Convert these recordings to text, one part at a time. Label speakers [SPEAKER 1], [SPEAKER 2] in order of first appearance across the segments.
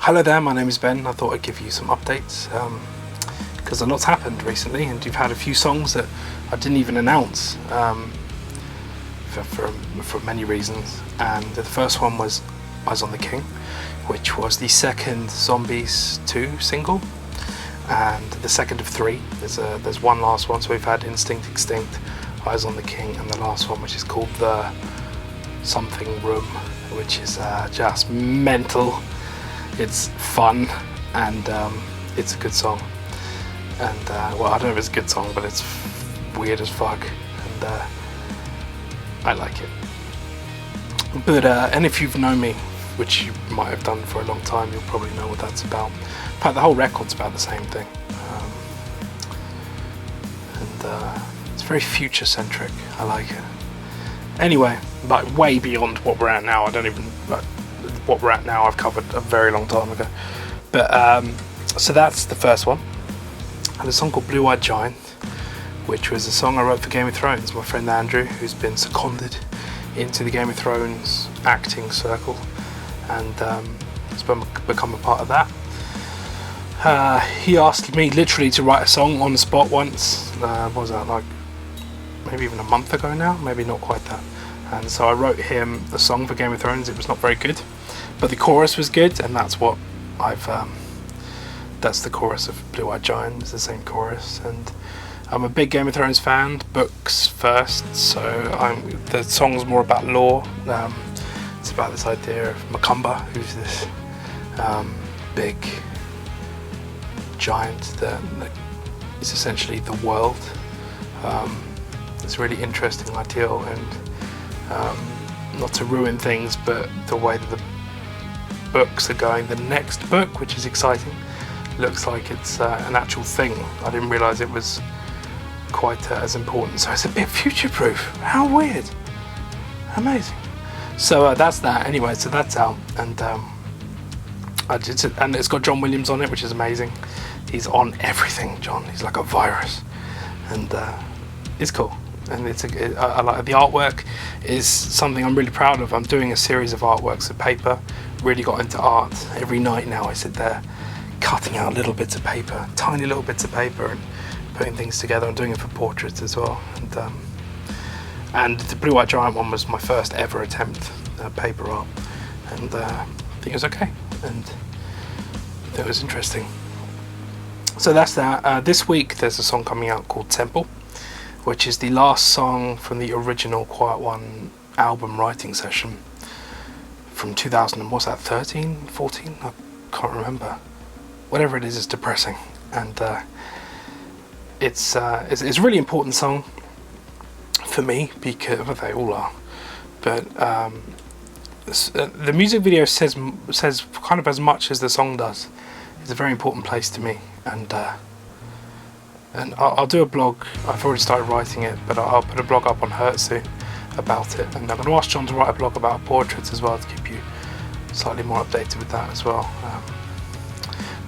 [SPEAKER 1] Hello there, my name is Ben. I thought I'd give you some updates because a lot's happened recently, and you've had a few songs that I didn't even announce for many reasons. And the first one was Eyes on the King, which was the second Zombies 2 single, and the second of 3. There's one last one, so we've had Instinct, Extinct, Eyes on the King, and the last one, which is called The Something Room, which is just mental. It's fun, and it's a good song. And well, I don't know if it's a good song, but it's weird as fuck, and I like it. But and if you've known me, which you might have done for a long time, you'll probably know what that's about. In fact, the whole record's about the same thing, and it's very future-centric. I like it. Anyway, like way beyond what we're at now. I don't even what we're at now. I've covered a very long time ago. But so that's the first one. And a song called Blue-Eyed Giant, which was a song I wrote for Game of Thrones. My friend Andrew, who's been seconded into the Game of Thrones acting circle, and has become a part of that. He asked me literally to write a song on the spot once. What was that, like maybe even a month ago now? Maybe not quite that. And so I wrote him the song for Game of Thrones. It was not very good, but the chorus was good, and that's what I've that's the chorus of Blue-Eyed Giant. It's the same chorus, and I'm a big Game of Thrones fan, books first, so the song's more about lore. It's about this idea of Macumba, who's this big giant that is essentially the world. It's a really interesting ideal, and not to ruin things, but the way that the books are going, the next book, which is exciting, looks like it's an actual thing. I didn't realise it was quite as important, so it's a bit future-proof. How weird. Amazing. So that's that. Anyway, so that's out, and and it's got John Williams on it, which is amazing. He's on everything, John. He's like a virus, and it's cool. And I like the artwork. Is something I'm really proud of. I'm doing a series of artworks of paper. Really got into art. Every night now I sit there cutting out little bits of paper, tiny little bits of paper, and putting things together. I'm doing it for portraits as well, and the Blue-Eyed Giant one was my first ever attempt at paper art, and I think it was okay, and I think it was interesting. So that's that. This week there's a song coming out called Temple, which is the last song from the original Quiet One album writing session from 2000, and what's that, 13, 14? I can't remember. Whatever it is, it's depressing, and it's a really important song for me, because well, they all are, but the music video says kind of as much as the song does. It's a very important place to me, and I'll do a blog. I've already started writing it, but I'll put a blog up on Hertzu about it, and I'm going to ask John to write a blog about portraits as well, to keep you slightly more updated with that as well.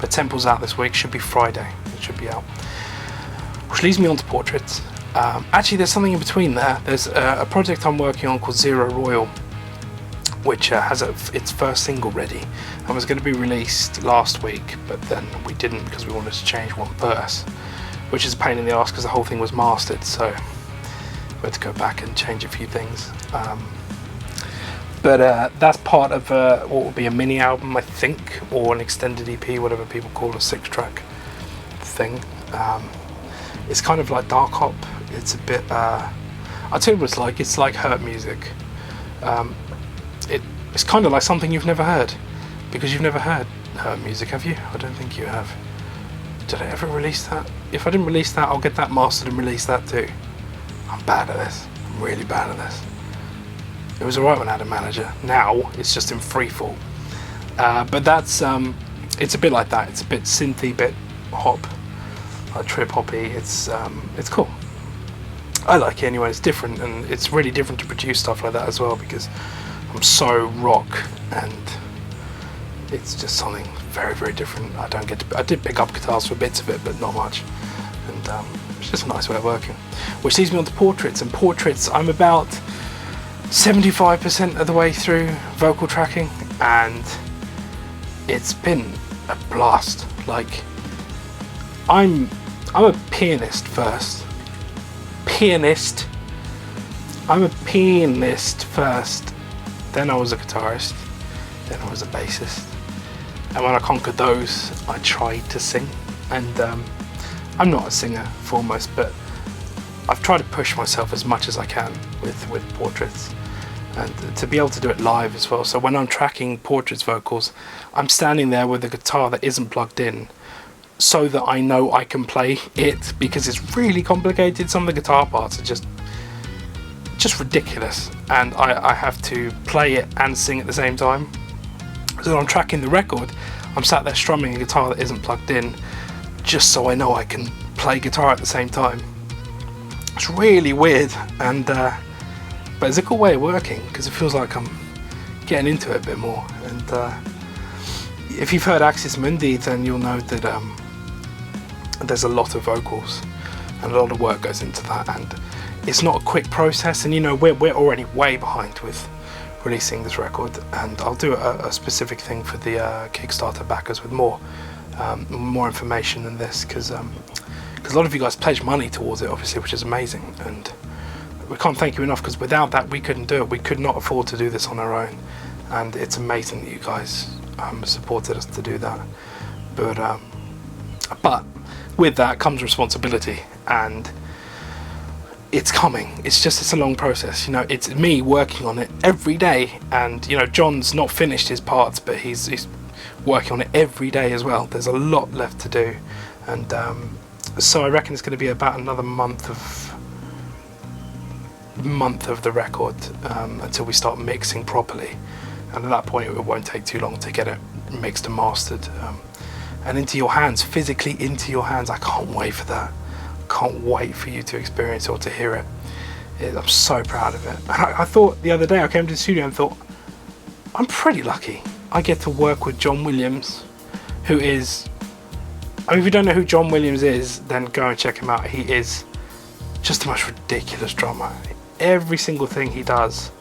[SPEAKER 1] But Temple's out this week, should be Friday, it should be out. Which leads me on to portraits. Actually, there's something in between there. There's a project I'm working on called Zero Royal, which has its first single ready, and was going to be released last week, but then we didn't because we wanted to change one verse, which is a pain in the arse because the whole thing was mastered, so we had to go back and change a few things. But that's part of what will be a mini album, I think, or an extended EP, whatever people call a 6-track thing. It's kind of like dark hop. It's a bit. I'll tell you what it's like. It's like Hurt music. It's kind of like something you've never heard, because you've never heard Hurt music, have you? I don't think you have. Did I ever release that? If I didn't release that, I'll get that mastered and release that too. I'm bad at this. I'm really bad at this. It was alright when I had a manager. Now it's just in free fall. But that's it's a bit like that. It's a bit synthy, bit hop, like trip hoppy. It's cool. I like it anyway. It's different, and it's really different to produce stuff like that as well, because I'm so rock, and it's just something very, very different. I did pick up guitars for bits of it, but not much, and it's just a nice way of working. Which leads me on to portraits, and portraits I'm about 75% of the way through vocal tracking, and it's been a blast. Like, I'm a pianist first. I'm a pianist first. Then I was a guitarist. Then I was a bassist. And when I conquered those, I tried to sing. And I'm not a singer foremost, but I've tried to push myself as much as I can with portraits, and to be able to do it live as well. So when I'm tracking portraits vocals, I'm standing there with a guitar that isn't plugged in, so that I know I can play it, because it's really complicated. Some of the guitar parts are just ridiculous, and I have to play it and sing at the same time. So when I'm tracking the record, I'm sat there strumming a guitar that isn't plugged in, just so I know I can play guitar at the same time. It's really weird, and but it's a good way of working, because it feels like I'm getting into it a bit more. And if you've heard Axis Mundi, then you'll know that there's a lot of vocals and a lot of work goes into that, and it's not a quick process. And you know, we're already way behind with releasing this record, and I'll do a specific thing for the Kickstarter backers with more information than this, because a lot of you guys pledge money towards it, obviously, which is amazing, and we can't thank you enough, because without that we couldn't do it. We could not afford to do this on our own, and it's amazing that you guys supported us to do that. But with that comes responsibility, and it's coming. It's a long process, you know. It's me working on it every day, and you know, John's not finished his parts, but he's working on it every day as well. There's a lot left to do, and so I reckon it's going to be about another month of the record until we start mixing properly, and at that point it won't take too long to get it mixed and mastered and into your hands, physically into your hands. I can't wait for that. Can't wait for you to experience it or to hear it. I'm so proud of it. And I thought the other day, I came to the studio and thought, I'm pretty lucky. I get to work with John Williams, who is, I mean, if you don't know who John Williams is, then go and check him out. He is just the most ridiculous drummer. Every single thing he does,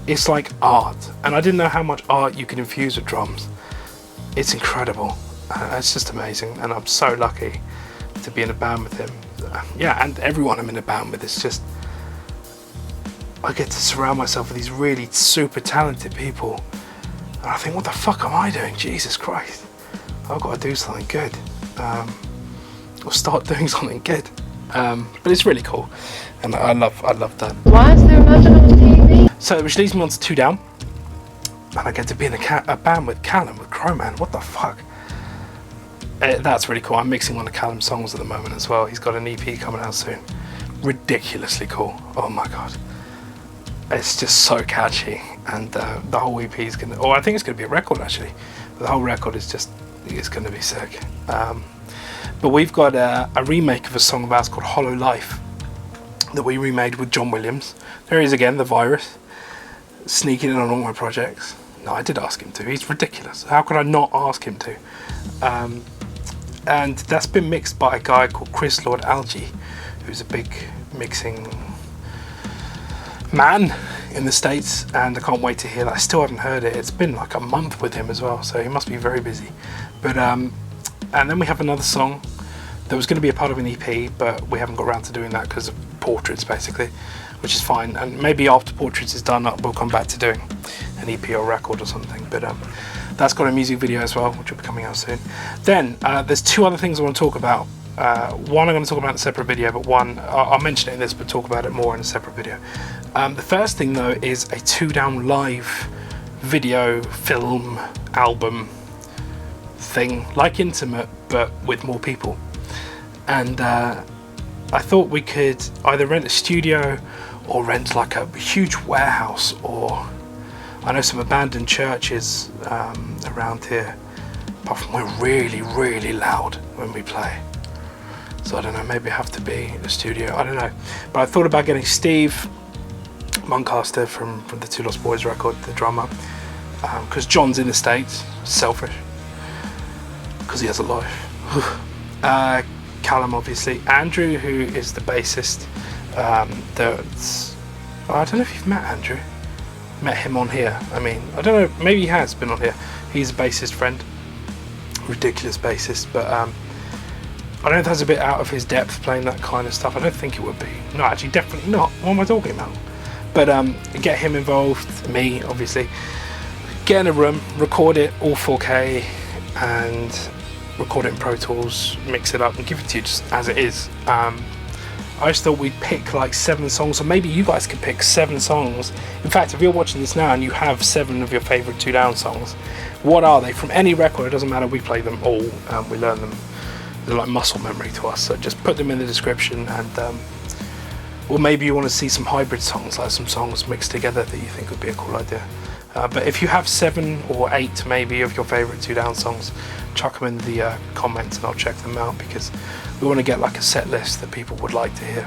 [SPEAKER 1] it's like art. And I didn't know how much art you can infuse with drums. It's incredible. It's just amazing. And I'm so lucky to be in a band with him. Yeah, and everyone I'm in a band with, it's just, I get to surround myself with these really super talented people, and I think, what the fuck am I doing? Jesus Christ, I've got to do something good, or start doing something good. But it's really cool, and I love that.
[SPEAKER 2] Why is there much on TV?
[SPEAKER 1] So which leads me on to Two Down, and I get to be in a band with Callum, with Crowman. What the fuck? That's really cool. I'm mixing one of Callum's songs at the moment as well. He's got an EP coming out soon. Ridiculously cool. Oh my god. It's just so catchy, and the whole EP is gonna, or I think it's gonna be a record actually. The whole record is just, it's gonna be sick. But we've got a remake of a song of ours called Hollow Life that we remade with John Williams. There he is again, the virus, sneaking in on all my projects. No, I did ask him to. He's ridiculous. How could I not ask him to? And that's been mixed by a guy called Chris Lord Algie, who's a big mixing man in the States, and I can't wait to hear that. I still haven't heard it. It's been like a month with him as well, so he must be very busy. But and then we have another song that was going to be a part of an EP, but we haven't got around to doing that because of portraits, basically, which is fine. And maybe after portraits is done, we'll come back to doing an EP or record or something. But that's got a music video as well, which will be coming out soon. Then there's two other things I want to talk about. One I'm going to talk about in a separate video, but one I'll mention it in this, but talk about it more in a separate video. The first thing though is a Two Down live video, film, album thing, like Intimate, but with more people. And I thought we could either rent a studio or rent like a huge warehouse, or I know some abandoned churches around here, apart from we're really, really loud when we play. So I don't know, maybe have to be a studio, I don't know. But I thought about getting Steve Muncaster from the Two Lost Boys record, the drummer, because John's in the States, selfish, because he has a life. Callum, obviously. Andrew, who is the bassist. I don't know if you've met Andrew. Met him on here. I mean, I don't know, maybe he has been on here. He's a bassist friend. ridiculous bassist, but I don't know if that's a bit out of his depth playing that kind of stuff. I don't think it would be. No, actually, definitely not. What am I talking about? But get him involved, me obviously, get in a room, record it all 4K, and record it in Pro Tools, mix it up and give it to you just as it is. I just thought we'd pick like 7 songs, or maybe you guys could pick 7 songs. In fact, if you're watching this now and you have 7 of your favourite 2 Down songs, what are they? From any record, it doesn't matter, we play them all, we learn them. They're like muscle memory to us, so just put them in the description. And or maybe you want to see some hybrid songs, like some songs mixed together that you think would be a cool idea. But if you have 7 or 8 maybe of your favourite 2 Down songs, chuck them in the comments and I'll check them out, because we want to get like a set list that people would like to hear.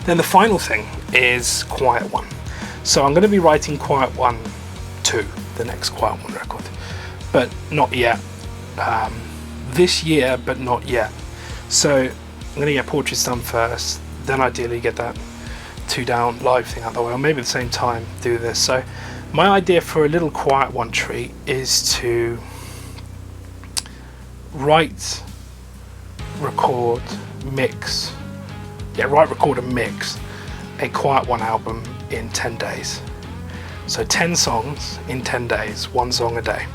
[SPEAKER 1] Then the final thing is Quiet One. So I'm going to be writing Quiet One 2, the next Quiet One record, but not yet. This year, but not yet. So I'm going to get Portraits done first, then ideally get that 2 Down live thing out the way, or maybe at the same time do this. So my idea for a little Quiet One treat is to write, record, mix, record and mix a Quiet One album in 10 days. So 10 songs in 10 days, 1 song a day,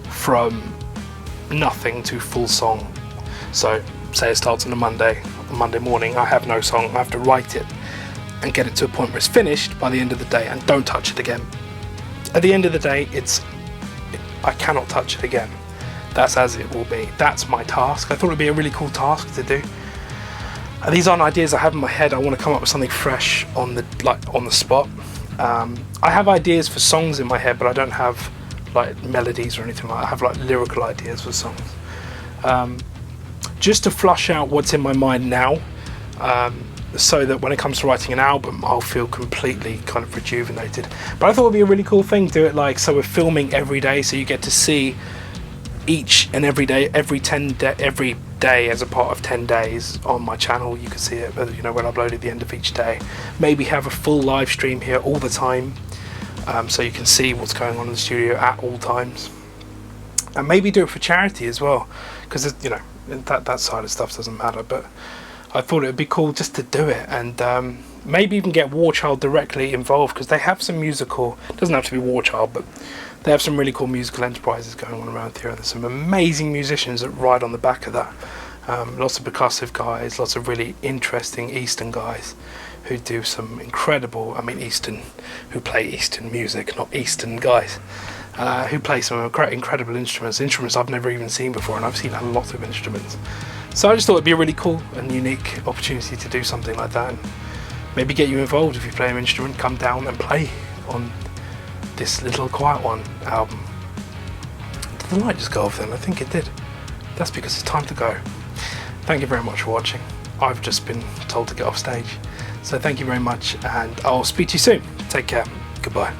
[SPEAKER 1] from nothing to full song. So say it starts on a Monday morning, I have no song, I have to write it and get it to a point where it's finished by the end of the day and don't touch it again. At the end of the day, I cannot touch it again. That's as it will be. That's my task. I thought it'd be a really cool task to do. And these aren't ideas I have in my head. I want to come up with something fresh on the spot. I have ideas for songs in my head, but I don't have like melodies or anything like that. I have like lyrical ideas for songs. Just to flush out what's in my mind now, so that when it comes to writing an album, I'll feel completely kind of rejuvenated. But I thought it'd be a really cool thing to do it like, so we're filming every day, so you get to see each and every day, every day as a part of 10 days on my channel. You can see it, when I upload at the end of each day. Maybe have a full live stream here all the time, so you can see what's going on in the studio at all times. And maybe do it for charity as well, because that side of stuff doesn't matter, but I thought it would be cool just to do it, and maybe even get War Child directly involved, because they have some musical, it doesn't have to be War Child, but they have some really cool musical enterprises going on around here, and there's some amazing musicians that ride on the back of that. Lots of percussive guys, lots of really interesting Eastern guys who do some incredible, Eastern, who play Eastern music, not Eastern guys, who play some incredible instruments I've never even seen before, and I've seen a lot of instruments. So I just thought it'd be a really cool and unique opportunity to do something like that, and maybe get you involved. If you play an instrument, come down and play on this little Quiet One album. Did the light just go off then? I think it did. That's because it's time to go. Thank you very much for watching. I've just been told to get off stage. So thank you very much, and I'll speak to you soon. Take care. Goodbye.